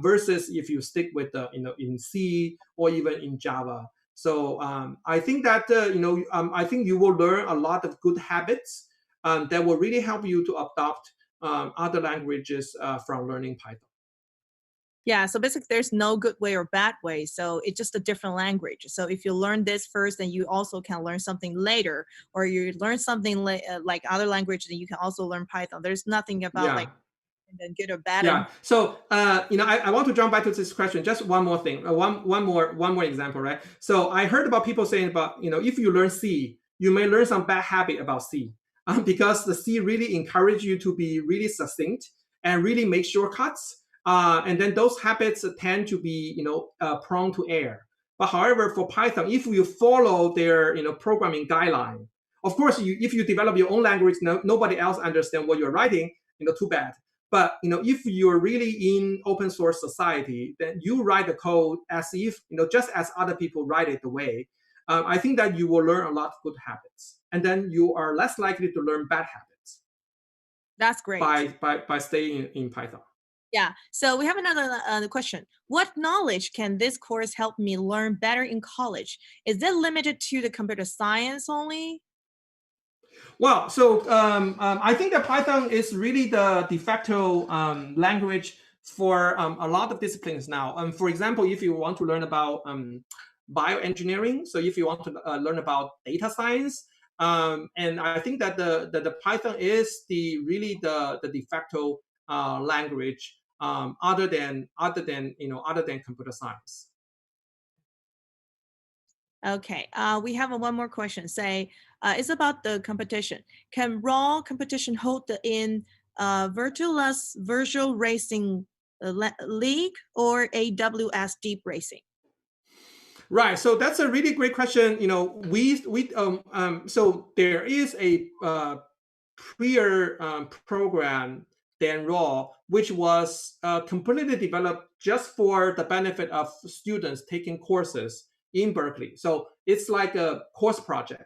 versus if you stick with in C or even in Java. So I think that I think you will learn a lot of good habits that will really help you to adopt other languages from learning Python. Yeah, so basically there's no good way or bad way. So it's just a different language. So if you learn this first, then you also can learn something later, or you learn something like other language, then you can also learn Python. There's nothing about like good or bad. Yeah. So I want to jump back to this question. Just one more thing. One more example, right? So I heard about people saying about if you learn C, you may learn some bad habit about C, because the C really encourage you to be really succinct and really make shortcuts. And then those habits tend to be prone to error. But however, for Python, if you follow their programming guideline, of course, if you develop your own language, nobody else understands what you're writing. Too bad. But if you're really in open source society, then you write the code as if just as other people write it the way. I think that you will learn a lot of good habits, and then you are less likely to learn bad habits That's great. by staying in Python. Yeah. So we have another question. What knowledge can this course help me learn better in college? Is it limited to the computer science only? Well, so I think that Python is really the de facto language for a lot of disciplines now. For example, if you want to learn about bioengineering, so if you want to learn about data science, and I think that the Python is the de facto language other than computer science. Okay. We have one more question. Say, it's about the competition. Can raw competition hold in virtueless virtual racing league or AWS deep racing? Right. So that's a really great question. So there is a prior program than raw, which was completely developed just for the benefit of students taking courses in Berkeley. So it's like a course project.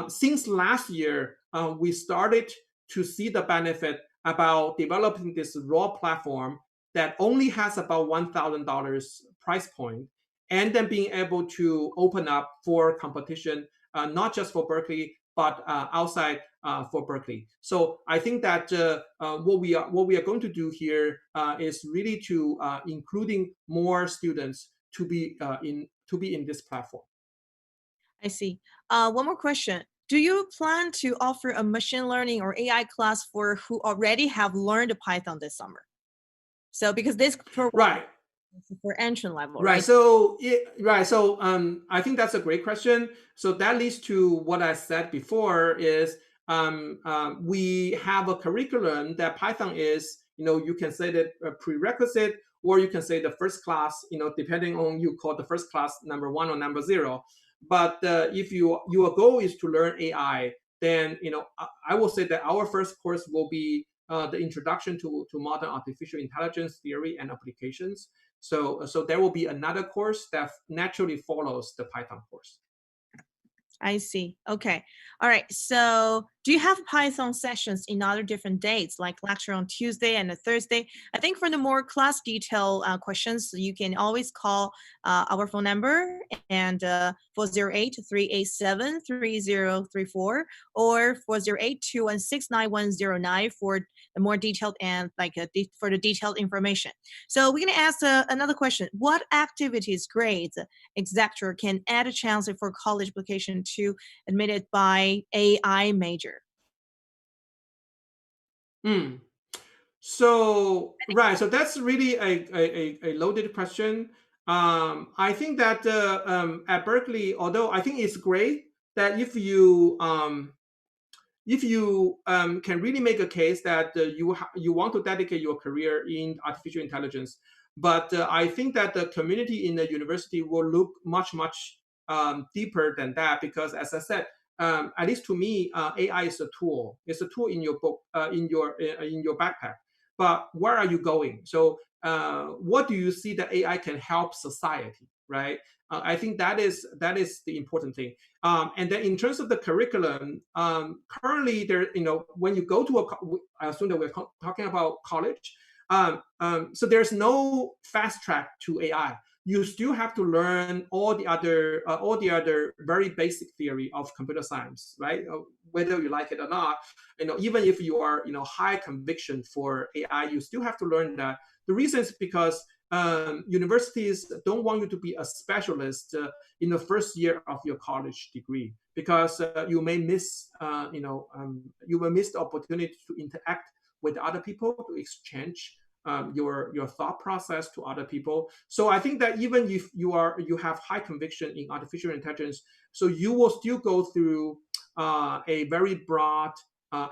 Since last year, we started to see the benefit about developing this raw platform that only has about $1,000 price point, and then being able to open up for competition, not just for Berkeley, but outside for Berkeley. So I think that what we are going to do here is really to including more students to be in this platform. I see. One more question. Do you plan to offer a machine learning or AI class for who already have learned Python this summer? So because this program Right. is for entry level, Right. right? So I think that's a great question. So that leads to what I said before is we have a curriculum that Python is, you can say that a prerequisite, or you can say the first class, depending on you call the first class number one or number zero. But if your goal is to learn AI, then I will say that our first course will be the introduction to modern artificial intelligence theory and applications. So there will be another course that naturally follows the Python course. I see. Okay. All right. So, do you have Python sessions in other different dates, like lecture on Tuesday and a Thursday? I think for the more class detail questions, you can always call our phone number and 408-387-3034 or 408-216-9109 for the more detailed and for the detailed information. So, we're going to ask another question. What activities, grades, etc. can add a chance for college application to admitted by AI major? Hmm. So right, so that's really a loaded question. I think that at Berkeley, although I think it's great that if you can really make a case that you want to dedicate your career in artificial intelligence, but I think that the community in the university will look much deeper than that, because as I said, at least to me, AI is a tool. It's a tool in your book, in your backpack. But where are you going? So what do you see that AI can help society, right? I think that is the important thing. And then in terms of the curriculum, currently there, when you go to I assume that we're talking about college. So there's no fast track to AI. You still have to learn all the other very basic theory of computer science, right? Whether you like it or not, even if you are, high conviction for AI, you still have to learn that. The reason is because universities don't want you to be a specialist in the first year of your college degree, because you may miss, you will miss the opportunity to interact with other people, to exchange your thought process to other people. So I think that even if you have high conviction in artificial intelligence, so you will still go through a very broad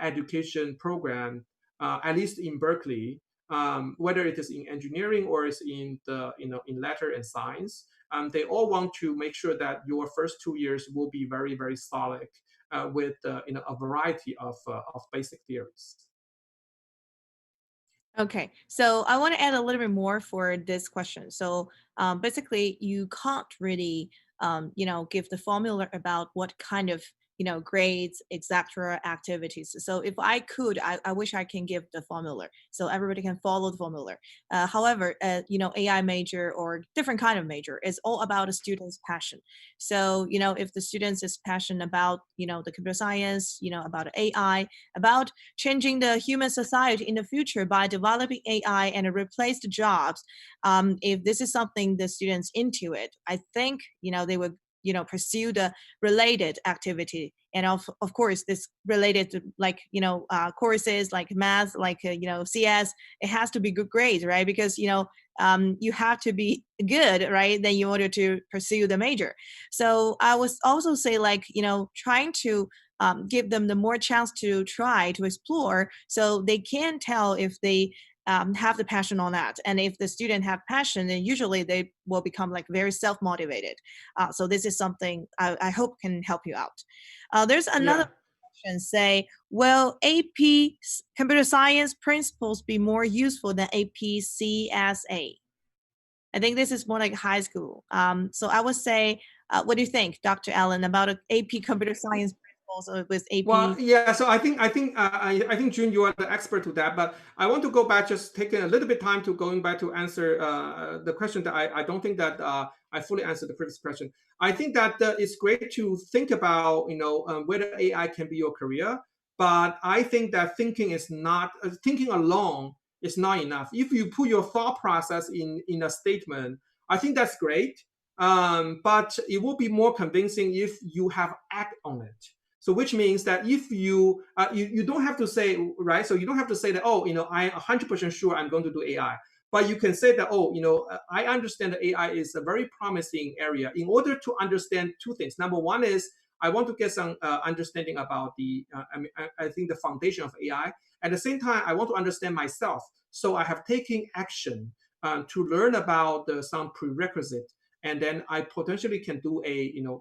education program, at least in Berkeley, whether it is in engineering or is in the in letter and science. They all want to make sure that your first 2 years will be very solid with a variety of basic theories. Okay, so I want to add a little bit more for this question. So basically, you can't really give the formula about what kind of grades, etc., activities. So if I could, I wish I can give the formula so everybody can follow the formula. However, AI major or different kind of major is all about a student's passion. So if the students is passionate about the computer science, about AI, about changing the human society in the future by developing AI and replace the jobs. If this is something the students into it, I think they would pursue the related activity, and of course this related to like courses like math, like CS. It has to be good grades, right? Because you have to be good, right, then in order to pursue the major. So I was also say like trying to give them the more chance to try to explore, so they can tell if they have the passion on that. And if the student have passion, then usually they will become like very self-motivated. So this is something I hope can help you out. There's another Yeah. question say, will AP computer science principles be more useful than AP CSA? I think this is more like high school. So I would say, what do you think, Dr. Allen, about AP computer science principles with Well, AP? yeah. So I think June, you are the expert to that. But I want to go back, just taking a little bit time to going back to answer the question that I don't think that I fully answered the previous question. I think that it's great to think about whether AI can be your career, but I think that thinking is not thinking alone is not enough. If you put your thought process in a statement, I think that's great. But it will be more convincing if you have act on it. So which means that if you don't have to say, right, so you don't have to say that, oh, I'm 100% sure I'm going to do AI, but you can say that, oh, I understand that AI is a very promising area. In order to understand two things, number one is I want to get some understanding about I think the foundation of AI. At the same time, I want to understand myself, so I have taken action to learn about some prerequisite, and then I potentially can do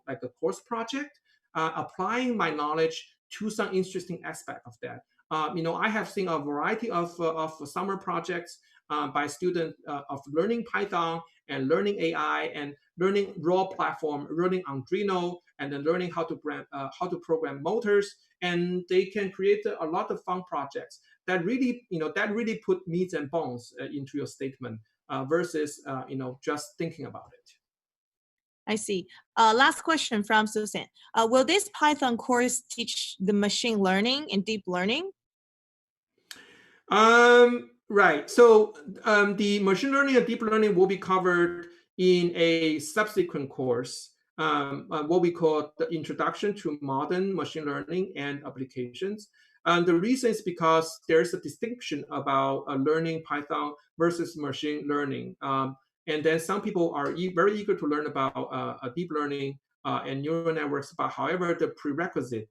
like a course project, applying my knowledge to some interesting aspect of that. I have seen a variety of summer projects by students of learning Python and learning AI and learning raw platform, learning Arduino, and then learning how to program motors. And they can create a lot of fun projects that really put meat and bones into your statement versus just thinking about it. I see. Last question from Susan. Will this Python course teach the machine learning and deep learning? Right. So the machine learning and deep learning will be covered in a subsequent course, what we call the Introduction to Modern Machine Learning and Applications. The reason is because there's a distinction about learning Python versus machine learning. And then some people are very eager to learn about deep learning and neural networks. But however, the prerequisite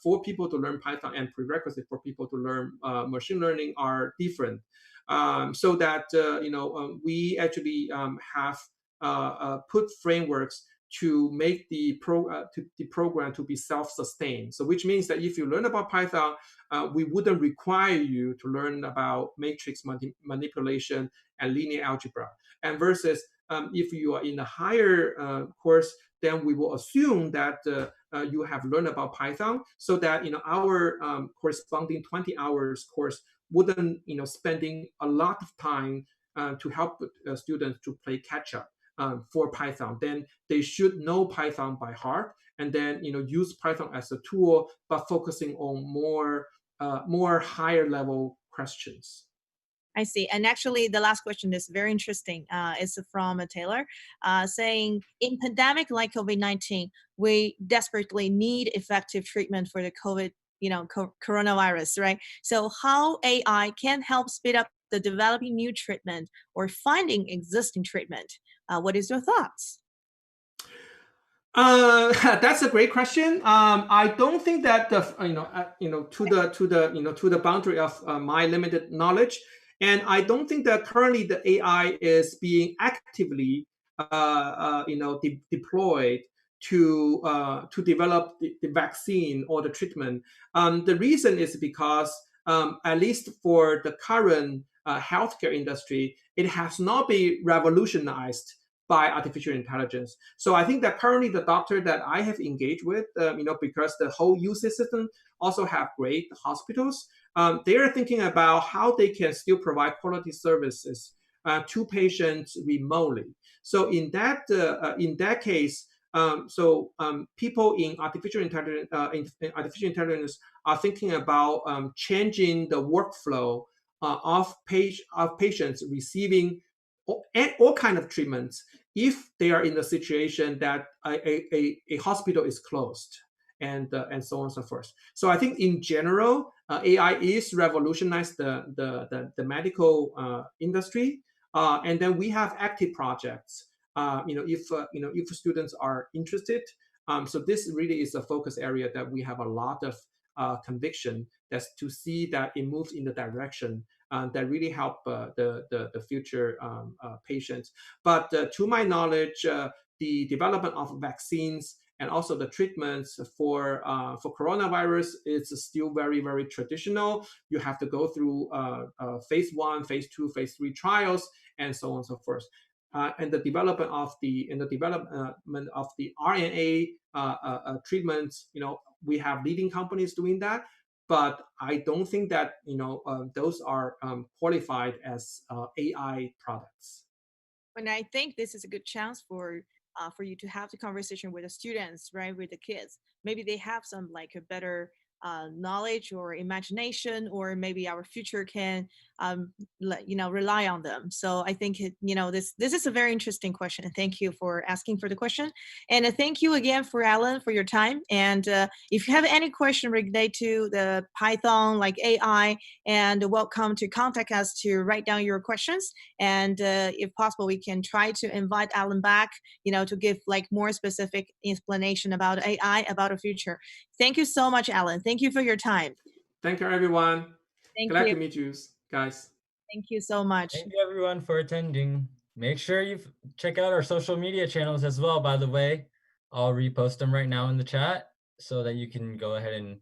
for people to learn Python and prerequisite for people to learn machine learning are different. So that we actually have put frameworks to make the program to be self-sustained. So which means that if you learn about Python, we wouldn't require you to learn about matrix manipulation and linear algebra. And versus if you are in a higher course, then we will assume that you have learned about Python, so that our corresponding 20 hours course wouldn't spending a lot of time to help students to play catch up for Python. Then they should know Python by heart, and then use Python as a tool, but focusing on more higher level questions. I see. And actually, the last question is very interesting. It's from Taylor, saying, in pandemic like COVID-19, we desperately need effective treatment for the COVID, coronavirus, right? So how AI can help speed up the developing new treatment or finding existing treatment? What is your thoughts? That's a great question. I don't think that to the boundary of my limited knowledge, and I don't think that currently the AI is being actively deployed to develop the vaccine or the treatment. The reason is because at least for the current healthcare industry, it has not been revolutionized by artificial intelligence. So I think that currently the doctor that I have engaged with, because the whole UC system also have great hospitals, they are thinking about how they can still provide quality services to patients remotely. So in that case, people in artificial intelligence are thinking about changing the workflow of patients receiving all kind of treatments if they are in a situation that a hospital is closed and so on and so forth. So I think in general, AI is revolutionized the medical industry, and then we have active projects. If students are interested, so this really is a focus area that we have a lot of conviction that's to see that it moves in the direction that really help the future patients. But to my knowledge, the development of vaccines and also the treatments for coronavirus is still very, very traditional. You have to go through phase 1, phase 2, phase 3 trials, and so on and so forth. And the development of the RNA treatments, we have leading companies doing that, but I don't think that those are qualified as AI products. And I think this is a good chance for you to have the conversation with the students, right, with the kids. Maybe they have some like a better knowledge or imagination, or maybe our future can rely on them. So I think this is a very interesting question, and thank you for asking for the question. And thank you again for Alan for your time. And if you have any question related to the Python like AI, and welcome to contact us to write down your questions. And if possible, we can try to invite Alan back, to give like more specific explanation about AI, about the future. Thank you so much, Alan. Thank you for your time. Thank you, everyone. Thank Glad you. to meet you guys. Thank you so much. Thank you everyone for attending. Make sure you check out our social media channels as well, by the way. I'll repost them right now in the chat so that you can go ahead and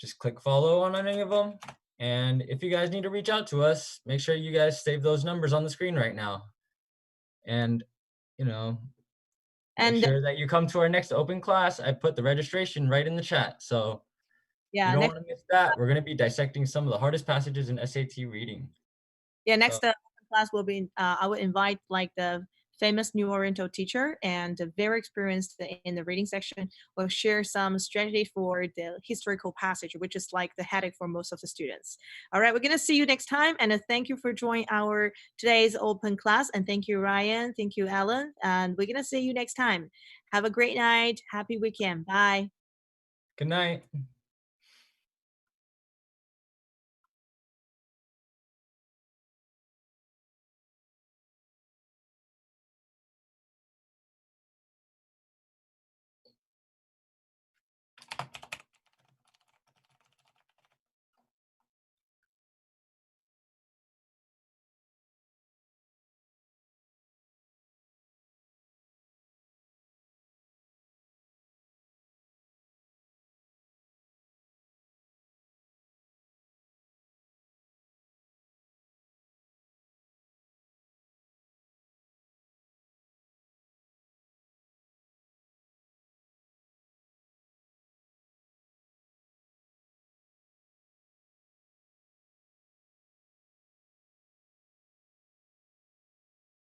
just click follow on any of them. And if you guys need to reach out to us, make sure you guys save those numbers on the screen right now. And, make And sure that you come to our next open class. I put the registration right in the chat. So you yeah, don't next want to miss that. We're going to be dissecting some of the hardest passages in SAT reading. next class will be I will invite like the famous New Oriental teacher and very experienced in the reading section will share some strategy for the historical passage, which is like the headache for most of the students. All right, we're gonna see you next time, and thank you for joining our today's open class, and thank you Ryan, thank you Alan, and we're gonna see you next time. Have a great night, happy weekend, bye. Good night.